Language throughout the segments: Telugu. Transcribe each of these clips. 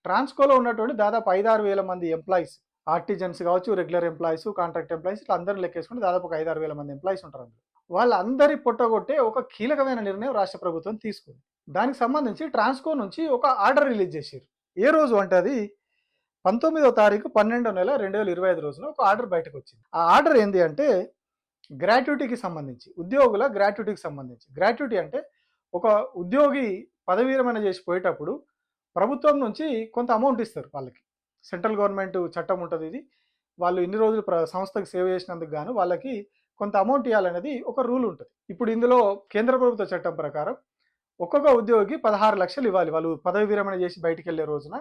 ట్రాన్స్‌కోలో ఉన్నటువంటి దాదాపు 5, 6 వేల మంది ఎంప్లాయీస్ ఆర్టిజన్స్ కావచ్చు, రెగ్యులర్ ఎంప్లాయీస్, కాంట్రాక్ట్ ఎంప్లాయీస్ ఇట్లా అందరూ లెక్కేసుకుంటే దాదాపు ఒక 5, 6 వేల మంది ఎంప్లాయీస్ ఉంటారు అందులో. వాళ్ళందరి పొట్టగొట్టే ఒక కీలకమైన నిర్ణయం రాష్ట్ర ప్రభుత్వం తీసుకుంది. దానికి సంబంధించి ట్రాన్స్‌కో నుంచి ఒక ఆర్డర్ రిలీజ్ చేసిర్రు. ఏ రోజు అంటే అది 19వ తారీఖు 12వ నెల 2025 రోజున ఒక ఆర్డర్ బయటకొచ్చింది. ఆ ఆర్డర్ ఏంది అంటే గ్రాట్యుటీకి సంబంధించి, ఉద్యోగుల గ్రాట్యుటీకి సంబంధించి. గ్రాట్యుటీ అంటే ఒక ఉద్యోగి పదవీ విరమణ చేసి పోయేటప్పుడు ప్రభుత్వం నుంచి కొంత అమౌంట్ ఇస్తారు వాళ్ళకి. సెంట్రల్ గవర్నమెంట్ చట్టం ఉంటది ఇది. వాళ్ళు ఇన్ని రోజులు సంస్థకి సేవ చేసినందుకు గాను వాళ్ళకి కొంత అమౌంట్ ఇవ్వాలనేది ఒక రూల్ ఉంటది. ఇప్పుడు ఇందులో కేంద్ర ప్రభుత్వ చట్టం ప్రకారం ఒక్కొక్క ఉద్యోగికి 16,00,000 ఇవ్వాలి. వాళ్ళు పదవి విరమణ చేసి బయటికెళ్ళే రోజున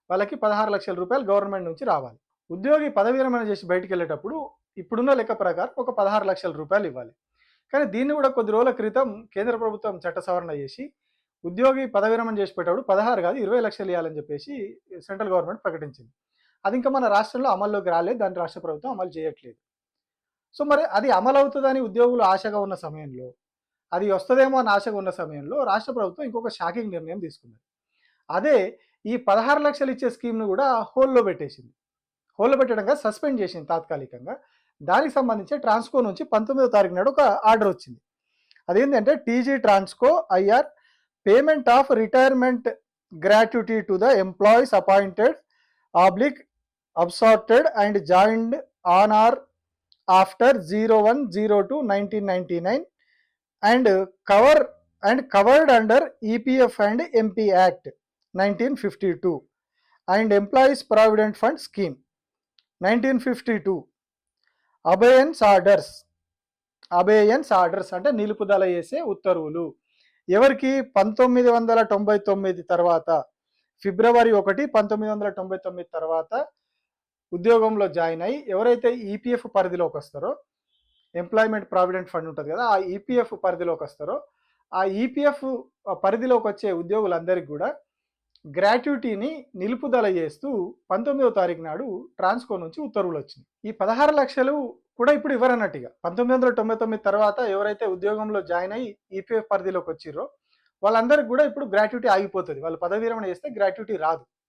వాళ్ళకి 16,00,000 రూపాయలు గవర్నమెంట్ నుంచి రావాలి. ఉద్యోగి పదవి విరమణ చేసి బయటికెళ్ళేటప్పుడు ఇప్పుడున్న లెక్క ప్రకారం ఒక 16,00,000 రూపాయలు ఇవ్వాలి. కానీ దీన్ని కూడా కొద్ది రోజుల క్రితం కేంద్ర ప్రభుత్వం చట్ట సవరణ చేసి ఉద్యోగి పదవి విరమణ చేసి పెట్టేటప్పుడు 16 కాదు 20,00,000 ఇవ్వాలని చెప్పేసి సెంట్రల్ గవర్నమెంట్ ప్రకటించింది. అది ఇంకా మన రాష్ట్రంలో అమల్లోకి రాలేదు. దాన్ని రాష్ట్ర ప్రభుత్వం అమలు చేయట్లేదు. సో మరి అది అమలవుతుందని ఉద్యోగులు ఆశగా ఉన్న సమయంలో, అది వస్తదేమో అని ఆశగా ఉన్న సమయంలో రాష్ట్ర ప్రభుత్వం ఇంకొక షాకింగ్ నిర్ణయం తీసుకుంది. అదే ఈ 16,00,000 ఇచ్చే స్కీమ్‌ను కూడా హోల్డ్‌లో పెట్టేసింది. హోల్డ్‌లో పెట్టడంగా సస్పెండ్ చేసింది తాత్కాలికంగా. దానికి సంబంధించి ట్రాన్స్‌కో నుంచి 19వ తారీఖు నాడు ఒక ఆర్డర్ వచ్చింది. అదేంటంటే TG Transco IR payment of retirement gratuity to the employees appointed oblique absorbed and joined on or after 01/02/1999 and covered under EPF and MP Act 1952 and Employees Provident Fund Scheme 1952. అబేయన్స్ orders అంటే నిలుపుదల చేసే ఉత్తర్వులు. ఎవరికి 1999 తర్వాత ఫిబ్రవరి 1, 1999 తర్వాత ఉద్యోగంలో జాయిన్ అయ్యి ఎవరైతే ఈపీఎఫ్ పరిధిలోకి వస్తారో, ఎంప్లాయ్మెంట్ ప్రావిడెంట్ ఫండ్ ఉంటుంది కదా, ఆ ఈపీఎఫ్ పరిధిలోకి వస్తారో, ఆ ఈపీఎఫ్ పరిధిలోకి వచ్చే ఉద్యోగులందరికీ కూడా గ్రాట్యుటీని నిలుపుదల చేస్తూ 19వ తారీఖు నాడు ట్రాన్స్కో నుంచి ఉత్తర్వులు వచ్చినాయి. ఈ 16,00,000 కూడా ఇప్పుడు ఇవ్వరన్నట్టుగా. 1999 తర్వాత ఎవరైతే ఉద్యోగంలో జాయిన్ అయ్యి ఈపీఎఫ్ పరిధిలోకి వచ్చిర్రో వాళ్ళందరికీ కూడా ఇప్పుడు గ్రాట్యుటీ ఆగిపోతుంది. వాళ్ళు పదవి విరమణ చేస్తే గ్రాట్యుటీ రాదు.